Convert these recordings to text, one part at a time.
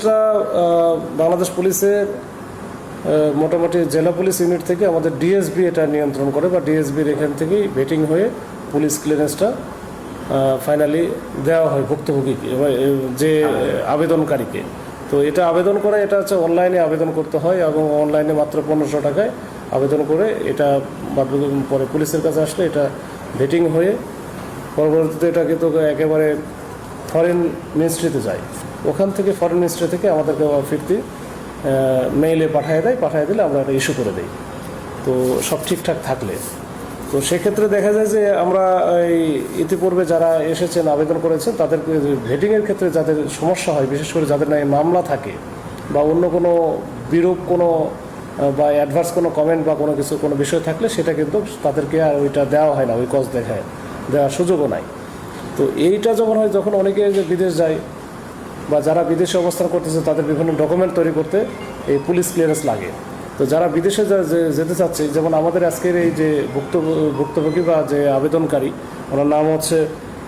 ক্লিয়ারেন্সটা বাংলাদেশ পুলিশের মোটামুটি জেলা পুলিশ ইউনিট থেকে আমাদের ডিএসবি এটা নিয়ন্ত্রণ করে, বা ডিএসবির এখান থেকেই ভেটিং হয়ে পুলিশ ক্লিয়ারেন্সটা ফাইনালি দেওয়া হয় ভুক্তভোগীকে, যে আবেদনকারীকে। তো এটা আবেদন করে, এটা হচ্ছে অনলাইনে আবেদন করতে হয়, এবং অনলাইনে মাত্র 1500 টাকায় আবেদন করে এটা পরে পুলিশের কাছে আসলে এটা ভেটিং হয়ে পরবর্তীতে এটা কিন্তু একেবারে ফরেন মিনিস্ট্রিতে যায়। ওখান থেকে ফরেন মিনিস্ট্রি থেকে আমাদেরকে ফিরতি মেইলে পাঠিয়ে দেয়, পাঠিয়ে দিলে আমরা এটা ইস্যু করে দিই। তো সব ঠিকঠাক থাকলে তো সেক্ষেত্রে দেখা যায় যে আমরা এই ইতিপূর্বে যারা এসেছেন আবেদন করেছেন তাদের ভেটিংয়ের ক্ষেত্রে যাদের সমস্যা হয়, বিশেষ করে যাদের নামে মামলা থাকে বা অন্য কোনো বিরূপ কোনো বা অ্যাডভার্স কোনো কমেন্ট বা কোনো কিছু কোনো বিষয় থাকলে সেটা কিন্তু তাদেরকে আর ওইটা দেওয়া হয় না, ওই কজ দেওয়ার সুযোগও নাই। তো এইটা যখন হয়, যখন অনেকে যে বিদেশ যায় বা যারা বিদেশে অবস্থান করতেছে তাদের বিভিন্ন ডকুমেন্ট তৈরি করতে এই পুলিশ ক্লিয়ারেন্স লাগে। তো যারা বিদেশে যেতে চাচ্ছে, যেমন আমাদের আজকের এই যে ভুক্তভোগী বা যে আবেদনকারী, ওনার নাম হচ্ছে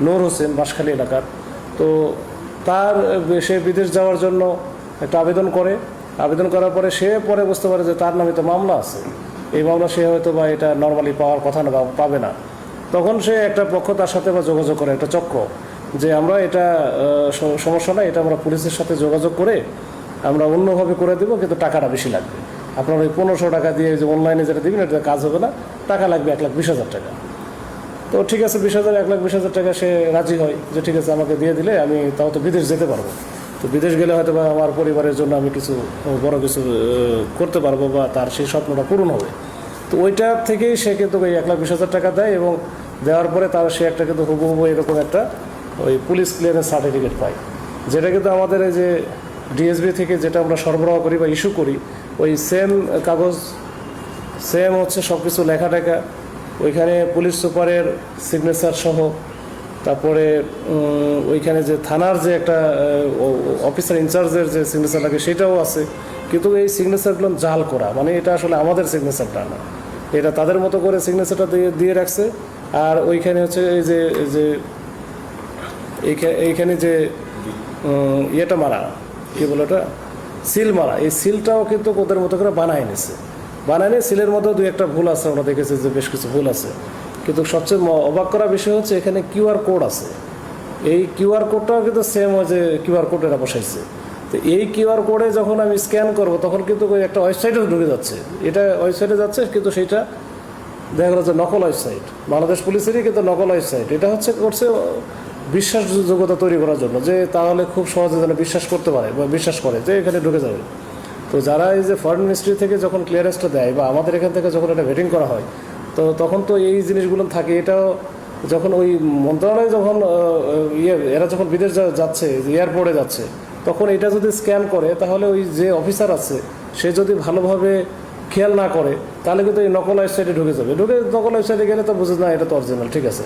নূর হোসেন, বাঁশখালী এলাকার। তো সে বিদেশ যাওয়ার জন্য একটা আবেদন করে, আবেদন করার পরে সে পরে বুঝতে পারে যে তার নামে তো মামলা আছে, এই মামলা সে হয়তো বা এটা নর্মালি পাওয়ার কথা না, পাবে না। তখন সে একটা পক্ষ তার সাথে বা যোগাযোগ করে, একটা চক্র, যে আমরা এটা সমস্যা না, এটা আমরা পুলিশের সাথে যোগাযোগ করে আমরা অন্যভাবে করে দেবো, কিন্তু টাকাটা বেশি লাগবে। আপনার ওই 1500 টাকা দিয়ে যে অনলাইনে যেটা দেবেন এটা কাজ হবে না, টাকা লাগবে 1,20,000 টাকা। তো ঠিক আছে, 1,20,000 টাকা সে রাজি হয় যে ঠিক আছে আমাকে দিয়ে দিলে আমি তাও তো বিদেশ যেতে পারবো। তো বিদেশ গেলে হয়তো বা আমার পরিবারের জন্য আমি কিছু বড় কিছু করতে পারবো, বা তার সেই স্বপ্নটা পূরণ হবে। তো ওইটা থেকেই সে কিন্তু ওই 1,20,000 টাকা দেয়, এবং দেওয়ার পরে তার সে একটা কিন্তু হুবহু এরকম একটা ওই পুলিশ ক্লিয়ারেন্স সার্টিফিকেট পায়, যেটা কিন্তু আমাদের এই যে ডিএসবি থেকে যেটা আমরা সরবরাহ করি বা ইস্যু করি, ওই সেম কাগজ, সেম হচ্ছে সব কিছু লেখা টেখা, ওইখানে পুলিশ সুপারের সিগনেচার সহ, তারপরে ওইখানে যে থানার যে একটা অফিসার ইনচার্জের যে সিগনেচার লাগে সেটাও আছে। কিন্তু এই সিগনেচারগুলো জাল করা, মানে এটা আসলে আমাদের সিগনেচারটা না, এটা তাদের মতো করে সিগনেচারটা দিয়ে রাখছে। আর ওইখানে হচ্ছে এই যে এইখানে যে ইয়েটা মারা, কী বলে ওটা, সিল মারা, এই সিলটাও কিন্তু ওদের মতো করে বানায় নিছে। বানায় সিলের মধ্যেও দুই একটা ভুল আছে, আমরা দেখেছি যে বেশ কিছু ভুল আছে। কিন্তু সবচেয়ে অবাক করা বিষয় হচ্ছে এখানে কিউআর কোড আছে। এই কিউআর কোডটাও কিন্তু সেম হয় যে কিউআর কোড এরা বসাইছে। তো এই কিউআর কোডে যখন আমি স্ক্যান করব তখন কিন্তু ওই একটা ওয়েবসাইটে ঢুকে যাচ্ছে, এটা ওয়েবসাইটে যাচ্ছে, কিন্তু সেইটা দেখা গেল যে নকল ওয়েবসাইট, বাংলাদেশ পুলিশেরই কিন্তু নকল ওয়েবসাইট। এটা হচ্ছে করছে বিশ্বাসযোগ্যতা তৈরি করার জন্য, যে তাহলে খুব সহজে যেন বিশ্বাস করতে পারে বা বিশ্বাস করে যে এখানে ঢুকে যাবে। তো যারা এই যে ফরেন মিনিস্ট্রি থেকে যখন ক্লিয়ারেন্সটা দেয় বা আমাদের এখান থেকে যখন এটা ভেটিং করা হয়, তো তখন তো এই জিনিসগুলো থাকে। এটাও যখন ওই মন্ত্রণালয় যখন এরা যখন বিদেশ যাচ্ছে, এয়ারপোর্টে যাচ্ছে, তখন এটা যদি স্ক্যান করে তাহলে ওই যে অফিসার আছে সে যদি ভালোভাবে খেয়াল না করে তাহলে কিন্তু এই নকল ওয়েবসাইটে ঢুকে যাবে। নকল ওয়েবসাইটে গেলে তো বুঝে না এটা তো অরিজিনাল, ঠিক আছে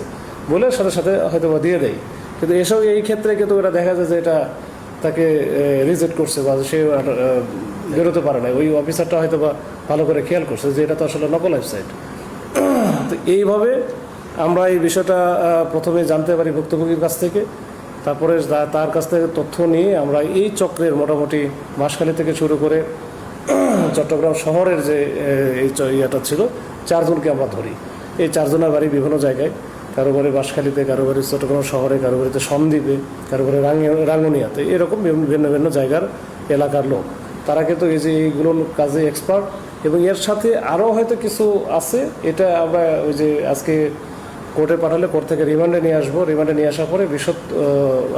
বলে সাথে সাথে হয়তো বা দিয়ে দেয়। কিন্তু এসব এই ক্ষেত্রে কিন্তু এটা দেখা যায় যে এটা তাকে রিজেক্ট করছে বা সে বেরোতে পারে না, ওই অফিসারটা হয়তো বা ভালো করে খেয়াল করছে যে এটা তো আসলে নকল ওয়েবসাইট। তো এইভাবে আমরা এই বিষয়টা প্রথমে জানতে পারি ভুক্তভোগীর কাছ থেকে, তারপরে তার কাছ থেকে তথ্য নিয়ে আমরা এই চক্রের মোটামুটি বাঁশখালী থেকে শুরু করে চট্টগ্রাম শহরের যে এই ইয়েটা ছিল 4 জনকে আমরা ধরি। এই 4 জনের বাড়ি বিভিন্ন জায়গায়, কারো বাড়ি বাঁশখালীতে, কারো বাড়ি চট্টগ্রাম শহরে, কারো বাড়িতে সন্দ্বীপে, কারো বাড়ি রাঙ্গুনিয়াতে, এরকম ভিন্ন ভিন্ন জায়গার এলাকার লোক। তারা কিন্তু এই যে এইগুলোর কাজে এক্সপার্ট, এবং এর সাথে আরও হয়তো কিছু আছে। এটা আমরা ওই যে আজকে কোর্টে পাঠালে কোর্ট থেকে রিমান্ডে নিয়ে আসবো, রিমান্ডে নিয়ে আসার পরে বিশদ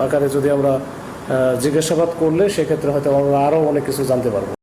আকারে যদি আমরা জিজ্ঞাসাবাদ করলে সেক্ষেত্রে হয়তো আমরা আরও অনেক কিছু জানতে পারবো।